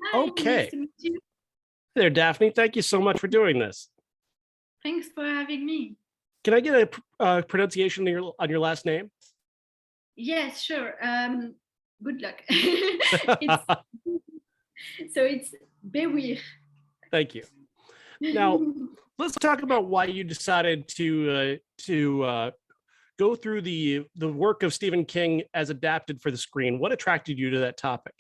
Hi, nice Okay. to meet you. There, Daphne. Thank you so much for doing this. Thanks for having me. Can I get a pronunciation on your last name? Yes, sure. Good luck. It's it's Baiwir. Thank you. Now, let's talk about why you decided to go through the work of Stephen King as adapted for the screen. What attracted you to that topic?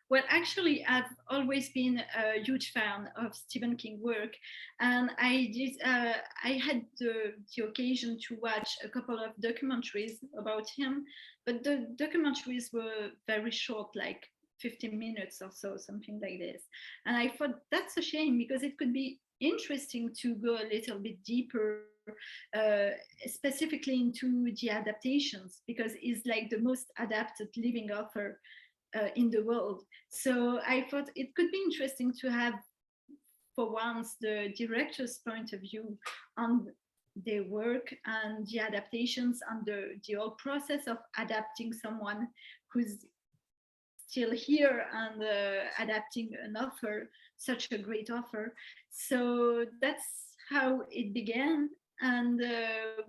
Well, actually, I've always been a huge fan of Stephen King work, and I had the occasion to watch a couple of documentaries about him, but the documentaries were very short, like 15 minutes or so, something like this. And I thought that's a shame because it could be interesting to go a little bit deeper, uh, specifically into the adaptations, because he's like the most adapted living author in the world. So I thought it could be interesting to have, for once, the director's point of view on their work and the adaptations and the whole process of adapting someone who's still here and adapting an offer, such a great offer. So that's how it began. And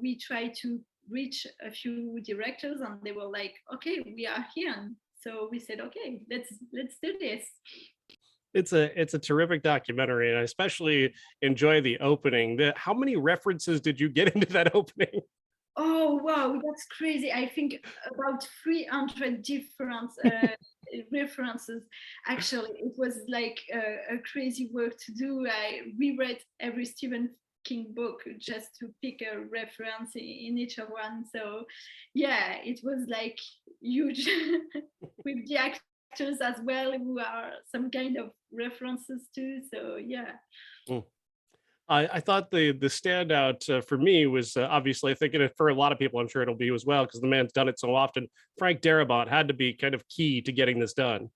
we tried to reach a few directors, and they were like, "Okay, we are here." And so we said, "Okay, let's do this." It's a terrific documentary, and I especially enjoy the opening. How many references did you get into that opening? Oh wow, that's crazy! I think about 300 different references. Actually, it was like a crazy work to do. I reread every Stephen King book just to pick a reference in each of one. So yeah, it was like huge with the actors as well, who are some kind of references too. So yeah. Mm. I thought the standout for me was obviously I think it, for a lot of people I'm sure it'll be as well because the man's done it so often. Frank Darabont had to be kind of key to getting this done.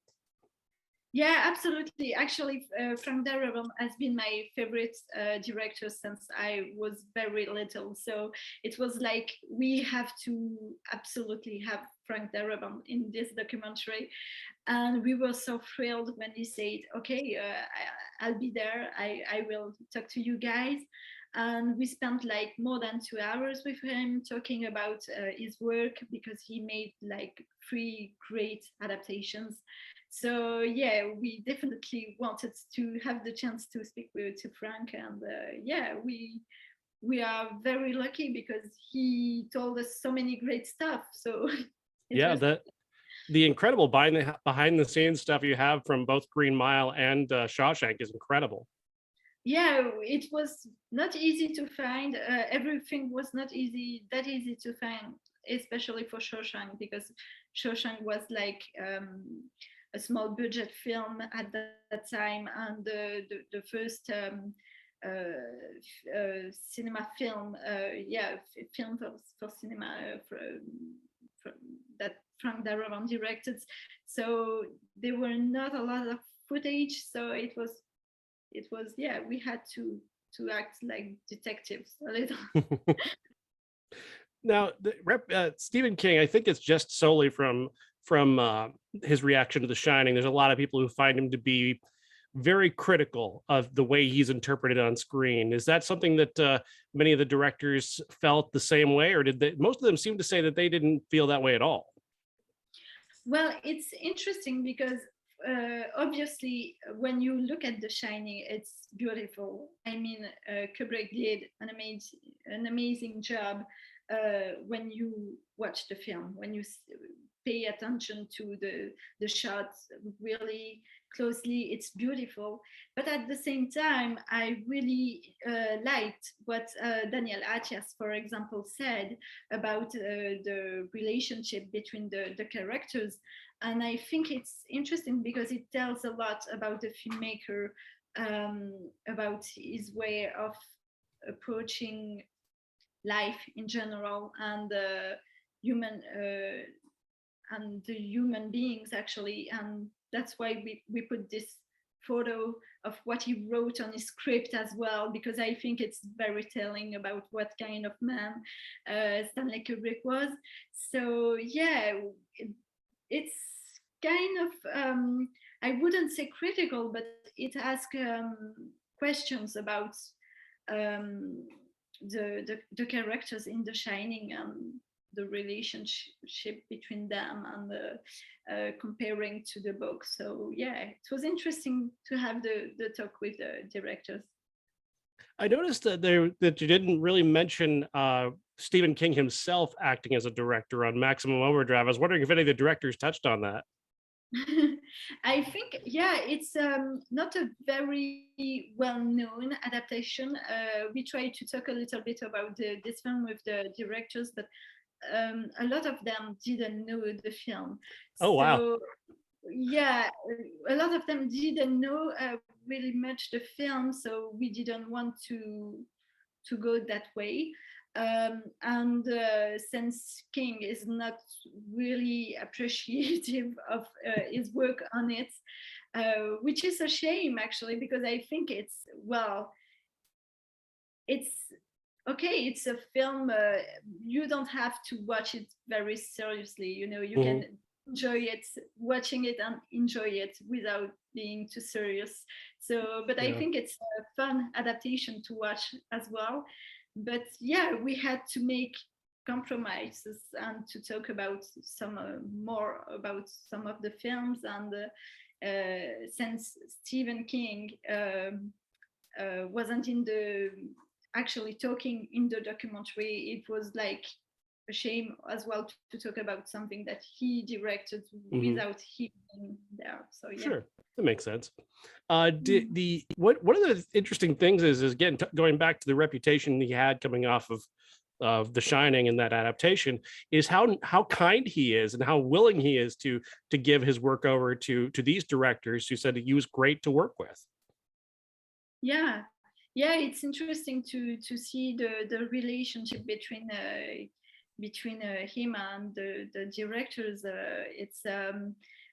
Yeah, absolutely. Actually, Frank Darabont has been my favorite director since I was very little. So it was like we have to absolutely have Frank Darabont in this documentary, and we were so thrilled when he said, "Okay, I'll be there. I will talk to you guys." And we spent like more than 2 hours with him talking about his work because he made like 3 great adaptations. So yeah, we definitely wanted to have the chance to speak to Frank, and yeah, we are very lucky because he told us so many great stuff. So it Yeah, was. the incredible behind the scenes stuff you have from both Green Mile and Shawshank is incredible. Yeah, it was not easy to find. Everything was not easy to find, especially for Shawshank, because Shawshank was like a small budget film at that time, and the first cinema film, film for cinema for, that Frank Darabont directed. So there were not a lot of footage, so it was yeah, we had to act like detectives a little. Now, Stephen King, I think it's just solely from his reaction to The Shining. There's a lot of people who find him to be very critical of the way he's interpreted on screen. Is that something that many of the directors felt the same way, or did they? Most of them seem to say that they didn't feel that way at all. Well, it's interesting because obviously when you look at The Shining, it's beautiful. I mean, Kubrick did an amazing job when you watch the film, when you pay attention to the shots really closely. It's beautiful, but at the same time, I really liked what Daniel Atias, for example, said about the relationship between the characters. And I think it's interesting because it tells a lot about the filmmaker, about his way of approaching life in general, and the human beings actually. And that's why we put this photo of what he wrote on his script as well, because I think it's very telling about what kind of man Stanley Kubrick was. So yeah, it's kind of, I wouldn't say critical, but it asks questions about um, the characters in The Shining and the relationship between them and comparing to the book. So yeah, it was interesting to have the talk with the directors. I noticed that you didn't really mention Stephen King himself acting as a director on Maximum Overdrive. I was wondering if any of the directors touched on that. I think, yeah, it's not a very well-known adaptation. We tried to talk a little bit about this film with the directors, but a lot of them didn't know the film. Oh, wow. So yeah, a lot of them didn't know really much the film, so we didn't want to go that way. And since King is not really appreciative of his work on it, which is a shame actually, because I think it's, well, it's okay, it's a film, you don't have to watch it very seriously, you know, you can enjoy it, watching it and enjoy it without being too serious. So, but I think it's a fun adaptation to watch as well. But yeah, we had to make compromises and to talk about some more about some of the films. And since Stephen King wasn't in the actually talking in the documentary, it was like a shame as well to talk about something that he directed without him being there. So yeah. Sure, that makes sense. One of the interesting things is again going back to the reputation he had coming off of The Shining and that adaptation, is how kind he is and how willing he is to give his work over to these directors who said he was great to work with. Yeah, yeah, it's interesting to see the relationship between him and the directors. It's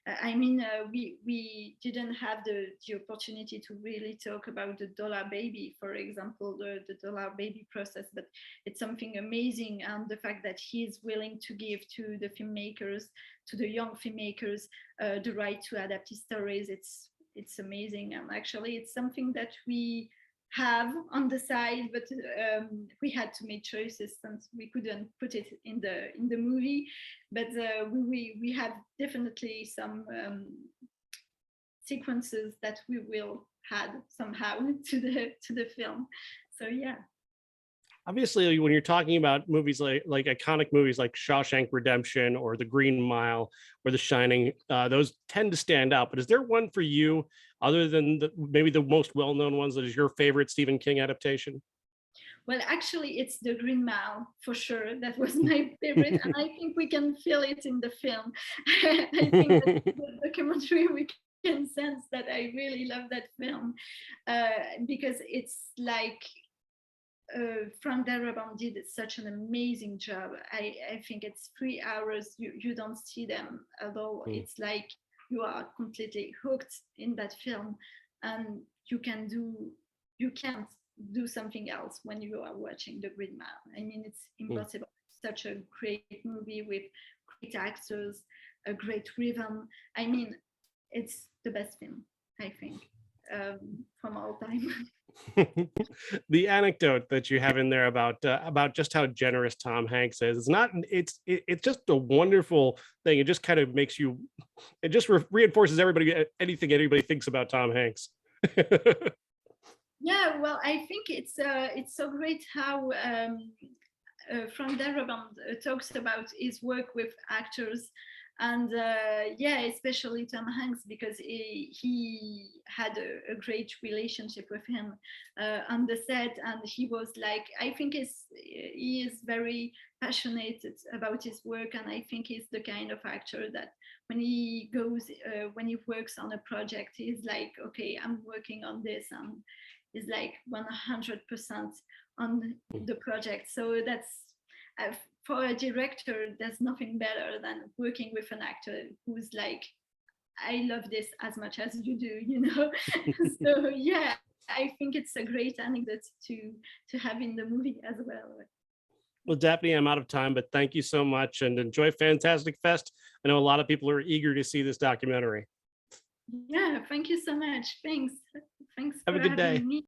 I mean, we didn't have the opportunity to really talk about the Dollar Baby, for example, the Dollar Baby process, but it's something amazing. And the fact that he is willing to give to the filmmakers, to the young filmmakers, the right to adapt his stories, it's amazing. And actually, it's something that we have on the side, but we had to make choices since we couldn't put it in the movie. But we have definitely some sequences that we will add somehow to the film. So yeah. Obviously, when you're talking about movies like iconic movies like Shawshank Redemption or The Green Mile or The Shining, those tend to stand out. But is there one for you, other than maybe the most well-known ones, that is your favorite Stephen King adaptation? Well, actually, it's The Green Mile for sure. That was my favorite, and I think we can feel it in the film. I think that the documentary, we can sense that I really love that film because it's like Frank Darabont did such an amazing job. I think it's 3 hours. You don't see them at all. It's like you are completely hooked in that film, and you can't do something else when you are watching The Green Mile. I mean, it's impossible. Such a great movie with great actors, a great rhythm. I mean, it's the best film, I think, from all time. The anecdote that you have in there about just how generous Tom Hanks is, it's just a wonderful thing. It just kind of makes you, it just reinforces anything anybody thinks about Tom Hanks. Yeah, well, I think it's so great how Frank Darabont talks about his work with actors. And yeah, especially Tom Hanks, because he had a great relationship with him on the set. And he was like, I think he is very passionate about his work. And I think he's the kind of actor that when he works on a project, he's like, okay, I'm working on this. And is like 100% on the project. So that's, for a director, there's nothing better than working with an actor who's like, I love this as much as you do, you know? So yeah, I think it's a great anecdote to have in the movie as well. Well, Daphne, I'm out of time, but thank you so much and enjoy Fantastic Fest. I know a lot of people are eager to see this documentary. Yeah, thank you so much. Thanks Have a for good day. having me.